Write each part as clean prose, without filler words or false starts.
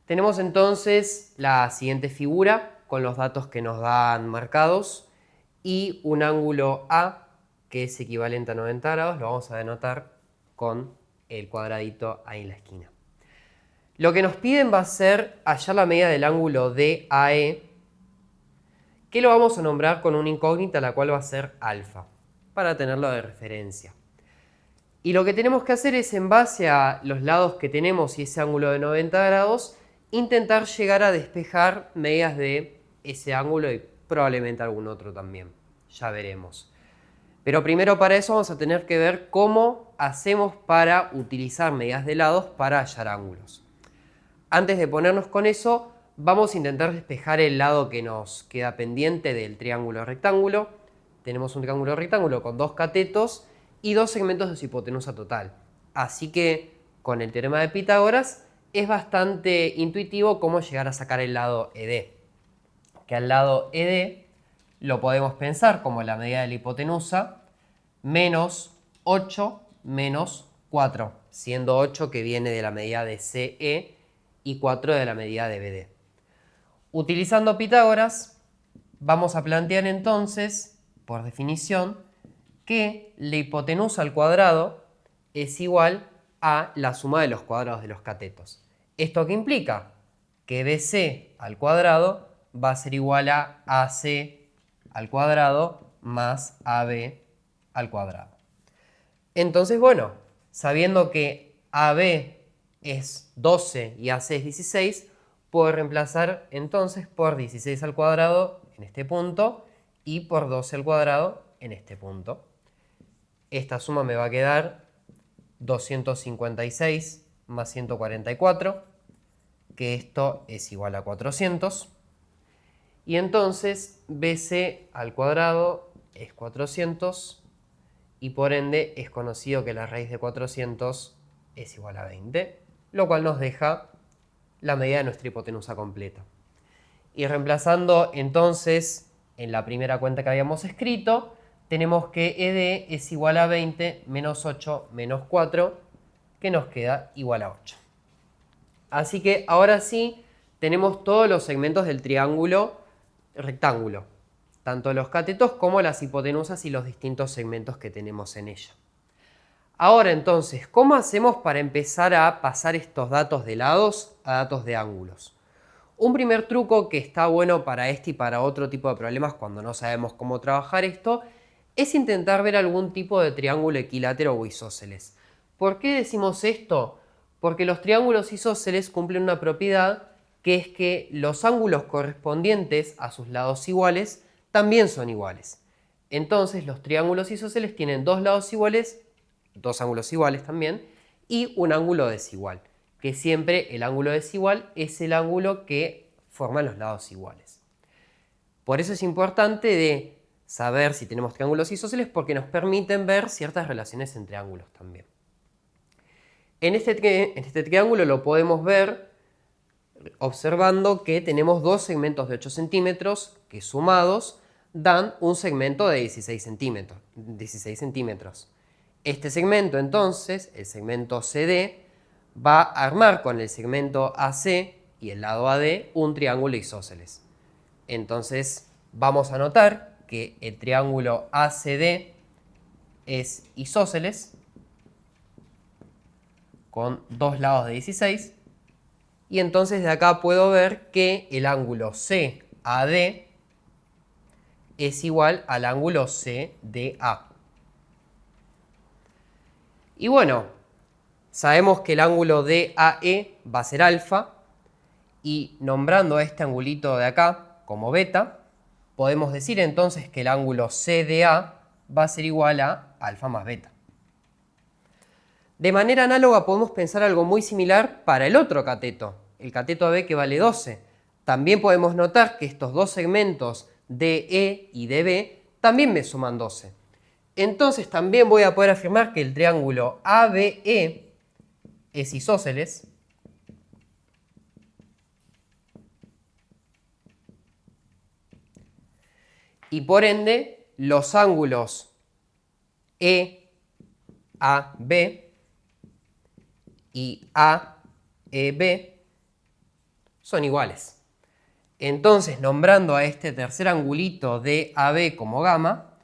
Tenemos entonces la siguiente figura con los datos que nos dan marcados y un ángulo A que es equivalente a 90 grados, lo vamos a denotar con el cuadradito ahí en la esquina. Lo que nos piden va a ser hallar la medida del ángulo DAE, que lo vamos a nombrar con una incógnita, la cual va a ser alfa, para tenerlo de referencia. Y lo que tenemos que hacer es, en base a los lados que tenemos y ese ángulo de 90 grados, intentar llegar a despejar medidas de ese ángulo y probablemente algún otro también. Ya veremos. Pero primero para eso vamos a tener que ver cómo hacemos para utilizar medidas de lados para hallar ángulos. Antes de ponernos con eso, vamos a intentar despejar el lado que nos queda pendiente del triángulo rectángulo. Tenemos un triángulo rectángulo con dos catetos y dos segmentos de su hipotenusa total. Así que con el teorema de Pitágoras es bastante intuitivo cómo llegar a sacar el lado ED. Que al lado ED lo podemos pensar como la medida de la hipotenusa menos 8 menos 4, siendo 8 que viene de la medida de CE y 4 de la medida de BD. Utilizando Pitágoras, vamos a plantear entonces, por definición, que la hipotenusa al cuadrado es igual a la suma de los cuadrados de los catetos. ¿Esto qué implica? Que BC al cuadrado va a ser igual a AC al cuadrado más AB al cuadrado. Entonces, bueno, sabiendo que AB es 12 y AC es 16, puedo reemplazar entonces por 16 al cuadrado en este punto y por 12 al cuadrado en este punto. Esta suma me va a quedar 256 más 144, que esto es igual a 400. Y entonces BC al cuadrado es 400 y por ende es conocido que la raíz de 400 es igual a 20, lo cual nos deja la medida de nuestra hipotenusa completa. Y reemplazando entonces en la primera cuenta que habíamos escrito, tenemos que ED es igual a 20 menos 8 menos 4, que nos queda igual a 8. Así que ahora sí tenemos todos los segmentos del triángulo rectángulo, tanto los catetos como las hipotenusas y los distintos segmentos que tenemos en ella. Ahora entonces, ¿cómo hacemos para empezar a pasar estos datos de lados a datos de ángulos? Un primer truco que está bueno para este y para otro tipo de problemas cuando no sabemos cómo trabajar esto es intentar ver algún tipo de triángulo equilátero o isósceles. ¿Por qué decimos esto? Porque los triángulos isósceles cumplen una propiedad que es que los ángulos correspondientes a sus lados iguales también son iguales. Entonces los triángulos isósceles tienen dos lados iguales, dos ángulos iguales también, y un ángulo desigual, que siempre el ángulo desigual es el ángulo que forman los lados iguales. Por eso es importante de saber si tenemos triángulos isósceles porque nos permiten ver ciertas relaciones entre ángulos también. En este triángulo lo podemos ver observando que tenemos dos segmentos de 8 centímetros que sumados dan un segmento de 16 centímetros. Este segmento entonces, el segmento CD, va a armar con el segmento AC y el lado AD un triángulo isósceles. Entonces vamos a notar que el triángulo ACD es isósceles con dos lados de 16. Y entonces de acá puedo ver que el ángulo CAD es igual al ángulo CDA. Y bueno, sabemos que el ángulo DAE va a ser alfa, y nombrando a este angulito de acá como beta, podemos decir entonces que el ángulo CDA va a ser igual a alfa más beta. De manera análoga podemos pensar algo muy similar para el otro cateto, el cateto AB que vale 12. También podemos notar que estos dos segmentos DE y DB también me suman 12. Entonces también voy a poder afirmar que el triángulo ABE es isósceles y por ende los ángulos EAB y AEB son iguales. Entonces, nombrando a este tercer angulito DAB como gamma,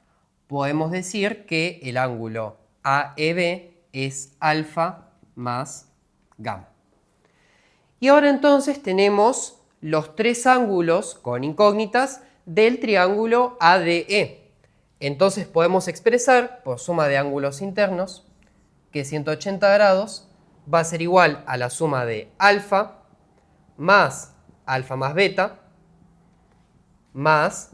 podemos decir que el ángulo AEB es alfa más gamma. Y ahora entonces tenemos los tres ángulos con incógnitas del triángulo ADE. Entonces podemos expresar por suma de ángulos internos que 180 grados va a ser igual a la suma de alfa más beta más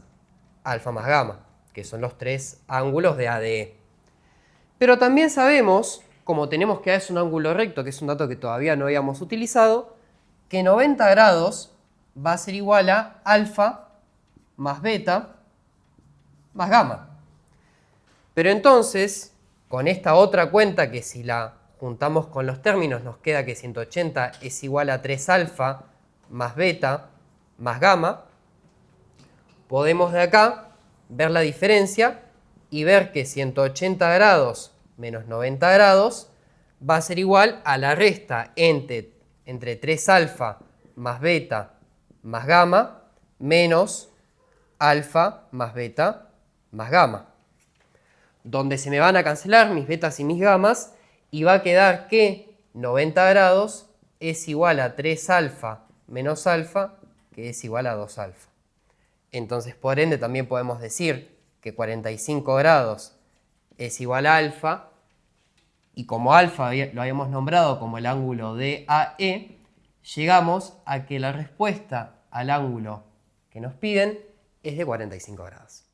alfa más gamma, que son los tres ángulos de ADE. Pero también sabemos, como tenemos que A es un ángulo recto, que es un dato que todavía no habíamos utilizado, que 90 grados va a ser igual a alfa más beta más gamma. Pero entonces, con esta otra cuenta que si la juntamos con los términos nos queda que 180 es igual a 3 alfa más beta más gamma, podemos de acá ver la diferencia y ver que 180 grados menos 90 grados va a ser igual a la resta entre 3 alfa más beta más gamma menos alfa más beta más gamma, donde se me van a cancelar mis betas y mis gamas y va a quedar que 90 grados es igual a 3 alfa menos alfa, que es igual a 2 alfa. Entonces, por ende, también podemos decir que 45 grados es igual a alfa, y como alfa lo habíamos nombrado como el ángulo DAE, llegamos a que la respuesta al ángulo que nos piden es de 45 grados.